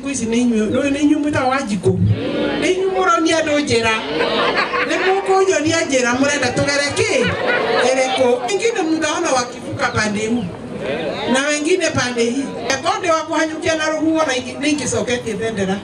siku ici ni inyu mwita wajiko ni inyu muronia ndojera ni mukunyonia njira murenda tugereki ereko ingine mtaona wakivuka pande huu na wengine pande hii bonde wa kuhanyukia na ruhuo na ningi soketi thendera.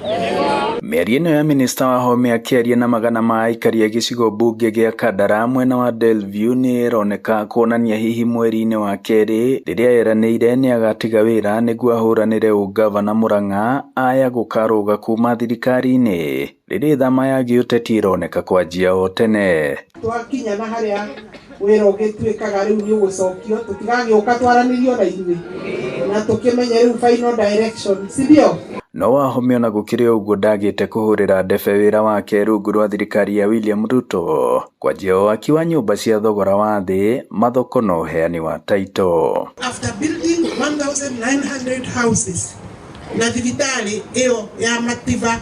Mĩario ĩno ya minista wa Home akĩaria na magana ma aikari a gĩcigo mbunge gĩa Kandara mwena wa Delview nĩ ĩroneka kuonania hihi mweri-inĩ wa kerĩ rĩrĩa eranĩire nĩ agatiga wĩra nĩguo ahũranĩre ũgavana Murang'a aya gũkarũga kuma thirikari-inĩ rĩrĩa thama ya gĩũteti ĩroneka kwanjia o tene. Twakinya na harĩa wĩra ũgĩtuĩkaga rĩu nĩ ũgũcokio tũtigagĩũka twaranĩrio na ithuĩ na tũkĩmenye rĩu final direction sibio. No Wahome ona gũkĩrĩ ũguo ndagĩte kũhũrĩra ndebe wĩra wake rungu rwa thirikari ya William Ruto kwanjia waki wa nyũmba cia thogora wa thĩ mathoko na ũheani wa taito. After building 1900 houses na thibitarĩ ĩyo ya Mativa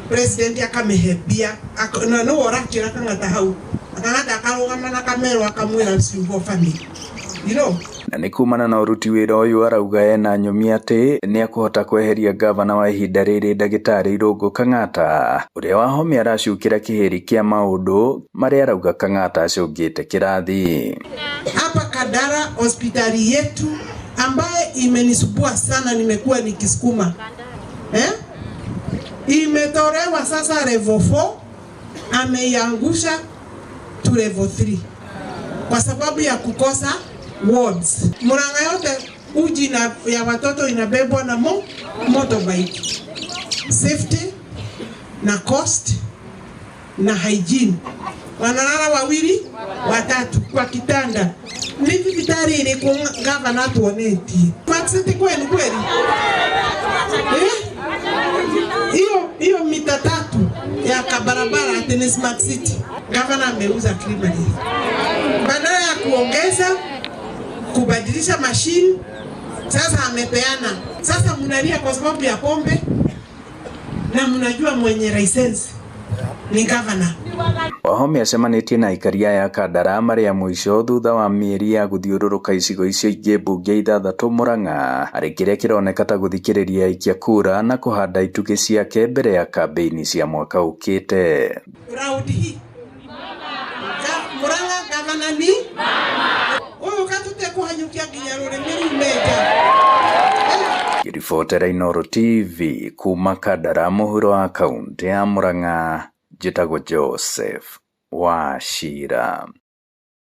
president akamĩhebia no orakĩra kang'ata hau akang'ata akarũgama na kamero akamwĩra ciugo family you know. Na nĩ kumana na ũruti wĩra ũyũ arauga ena nyomi atĩ nĩ akũhota kweheria gavana wa ihinda rĩrĩ Ndagĩtarĩ Irũngũ Kang'ata ũrĩa Wahome aracukĩra kĩhĩri kĩa maũndũ marĩa arauga Kang'ata acũngĩte kĩrathi. Hapa Kandara hospitali yetu ambaye imenisubua sana nimekuwa nikisukuma imetolewa sasa level 4 ameiangusha to level 3 kwa sababu ya kukosa wards. Murang'a yote uji ya watoto inabebwa na motorbike. Safety na cost na hygiene. Wanalala wawili watatu kwa kitanda. Ni vitari ile kwa gavana tuoneti. Patsiti kweli kweli. Hiyo mita 3 ya kabarabara at Smart City. Gavana ameuza Cleveland. Badala ya kuongeza kubadilisha machine sasa amepeana. Sasa mnalia kwa sababu ya pombe na mnajua mwenye license ni governor. Wahome acemanĩtie na aikaria ya Kandara marĩa mũico thutha wa mĩeri ya gũthiũrũrũka icigo icio ingĩ mbunge 6 Murang'a arĩ kĩrĩa kĩroneka ta gũthikĩrĩria aikia kura na kũhanda itugĩ ciake mbere ya kambĩini cia mwaka ũkĩte. Round hii Murang'a governor ni huyu katute kuhanyukia nginya rũrĩmĩ meja. Ribotera Inooro TV kuma Kandara mũhuro wa kaunti ya Murang'a njĩtagwo Joseph Wachira.